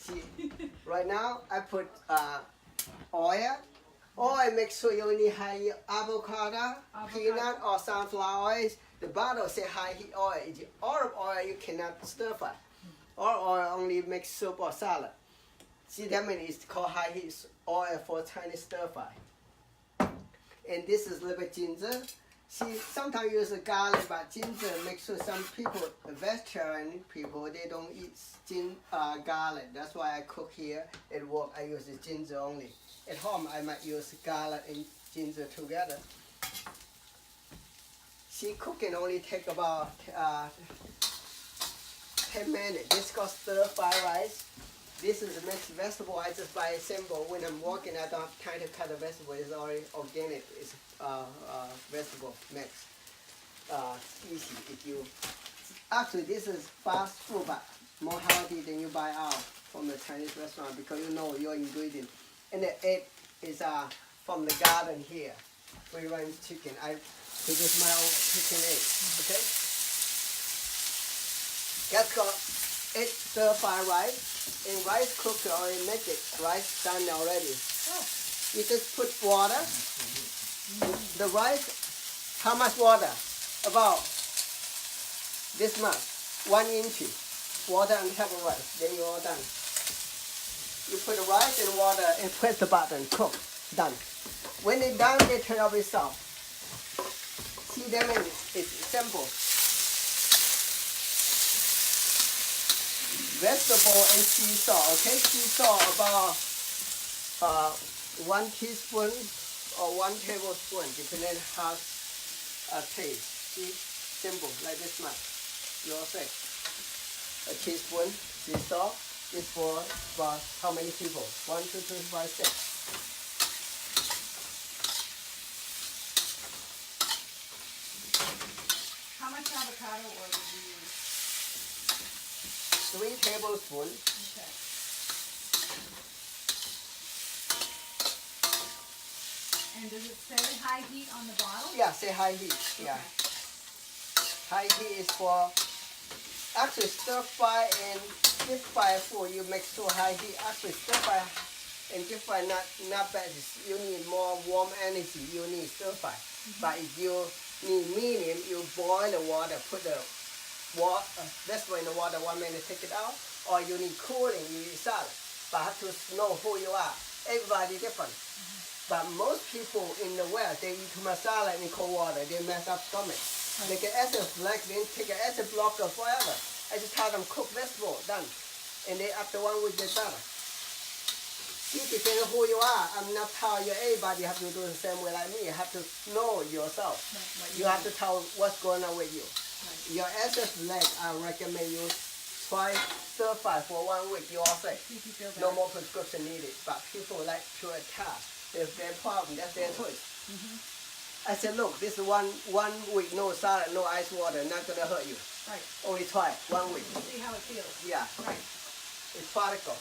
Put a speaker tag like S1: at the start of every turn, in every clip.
S1: See, right now I put oil. Oil, make sure you only high avocado, peanut, or sunflower oil. The bottle say high heat oil. It's olive oil you cannot stir fry. Olive oil only make soup or salad. See, that means it's called high heat oil for Chinese stir fry. And this is a little bit ginger. See, sometimes use garlic, but ginger makes sure some people, vegetarian people, they don't eat garlic. That's why I cook here at work. I use the ginger only. At home, I might use garlic and ginger together. See, cooking only take about 10 minutes. This is called stir fry rice. This is a mixed vegetable. I just buy a simple. When I'm working, I don't have time to cut the vegetable. It's already organic. It's vegetable mix. Easy if you. Actually, this is fast food, but more healthy than you buy out from the Chinese restaurant because you know your ingredient. And the egg is from the garden here. We run chicken. I produce my own chicken egg. Okay. That's called egg stir fry rice. In rice cooker or in make it rice done already. Oh. You just put water. The rice, how much water? About this much, 1 inch. Water on top of rice. Then you're all done. You put the rice in water and press the button. Cook. Done. When it's done, they turn out with soft. See them in it's simple. Vegetable and sea salt, okay? Sea salt about 1 teaspoon or 1 tablespoon, depending on how taste. See, simple, like this much. You all say. A teaspoon sea salt is for about how many people? 1, 2, 3, 4, 5, 6.
S2: How much avocado oil did you use?
S1: 3 tablespoons.
S2: Okay. And does it say high heat on the bottle?
S1: Yeah, say high heat. Yeah. High heat is for actually stir fry and deep fry food. You make sure high heat. Actually stir fry and deep fry not bad. You need more warm energy. You need stir fry. But if you need medium, you boil the water. Put the vegetable in the water 1 minute, take it out, or you need cooling, you eat salad. But have to know who you are. Everybody different. But most people in the West, they eat too much salad in cold water. They mess up stomach. They get acid reflux, then take an acid blocker forever. I just tell them cook vegetable, done. And then after 1 week, they better. See, depending on who you are, I'm not telling you everybody have to do the same way like me. You have to know yourself. You have to tell what's going on with you. Your acid leg, I recommend you try stir fry for 1 week. You all say no more prescription needed. But people like to attack. If their problem, that's their choice. I said, look, this is one week, no salad, no ice water, not gonna hurt you.
S2: Right.
S1: Only try 1 week.
S2: See how it feels.
S1: Yeah.
S2: Right.
S1: It's particle.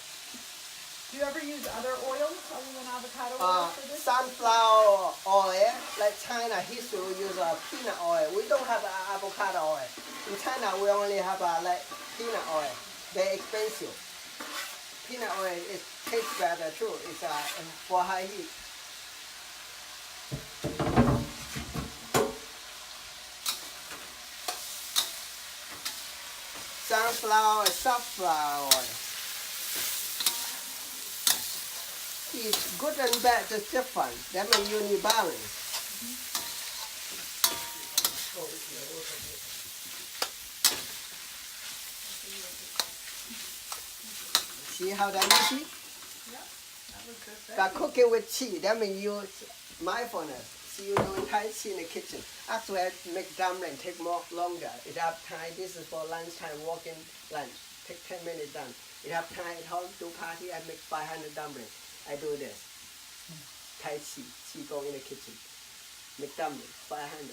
S2: Do you ever use other oils other than avocado oil for this?
S1: Sunflower oil, like China history, we use peanut oil. We don't have avocado oil. In China, we only have like peanut oil. Very expensive. Peanut oil tastes better too. It's for high heat. Sunflower, safflower oil. It's good and bad, just different. That means you need balance. See how that easy?
S2: Yeah, that was good.
S1: But cooking with cheese, that means you mindfulness. See you doing Tai Chi in the kitchen. Actually, I make dumpling, take more longer. It have time. This is for lunchtime, walking lunch. Take 10 minutes done. It have time at home, do party, I make 500 dumplings. I do this. Tai Chi. She go in the kitchen. Make dumplings. 500.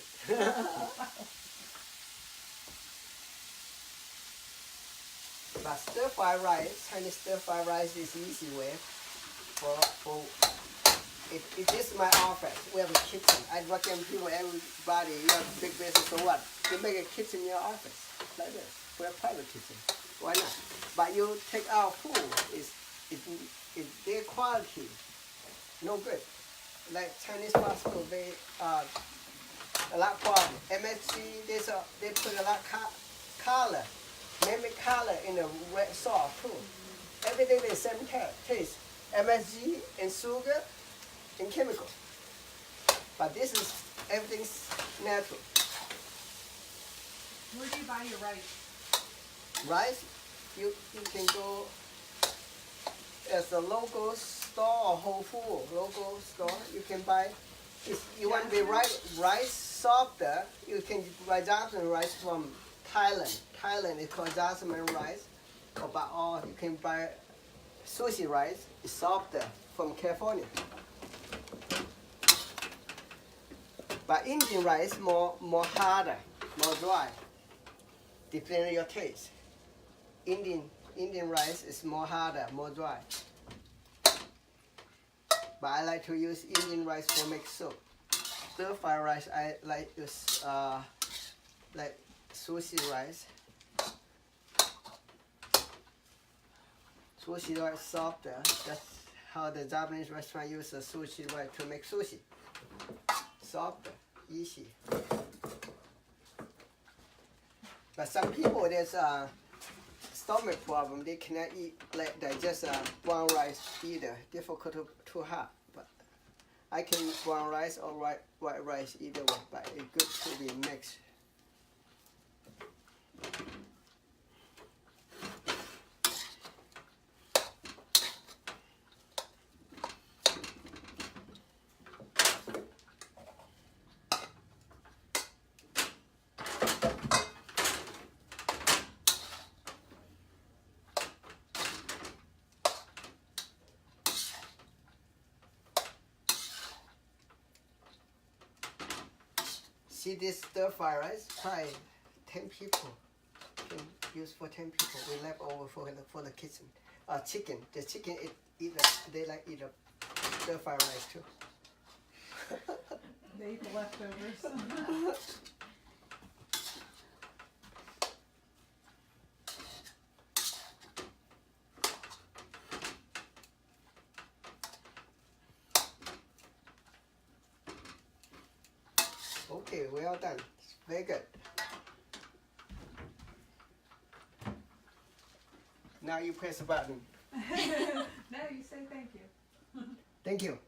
S1: But stir fry rice, Chinese stir fry rice is easy way. If this is my office, we have a kitchen. I recommend people, everybody, you have a big business or what? You make a kitchen in your office, like this. We have private kitchen. Why not? but you take out food, it's their quality, no good. Like Chinese fast food, they a lot problem. MSG, they put a lot color, maybe color in the red sauce too. Everything the same taste. MSG and sugar and chemical. But this is everything's natural.
S2: Where do you buy your rice?
S1: Rice, you can go as a local store or Whole Food local store. You can buy. If you want the rice softer, you can buy jasmine rice from Thailand. Thailand is called jasmine rice. Or you can buy sushi rice. It's softer from California. But Indian rice more harder, more dry. Depending on your taste. Indian rice is more harder, more dry. But I like to use Indian rice for make soup. Stir fry rice I like use like sushi rice. Sushi rice softer. That's how the Japanese restaurant use the sushi rice to make sushi. Softer, easy. But some people there's a stomach problem. They cannot eat like digest brown rice either. Difficult to have. But I can eat brown rice or white rice either way. But it's good to be mixed. See this stir fry rice? Try 10 people. Can use for 10 people. We left over for the kitchen. Chicken. The chicken they like eat a stir fry rice too.
S2: They eat the leftovers.
S1: Okay, well done. Very good. Now you press the button.
S2: No, you say thank you.
S1: Thank you.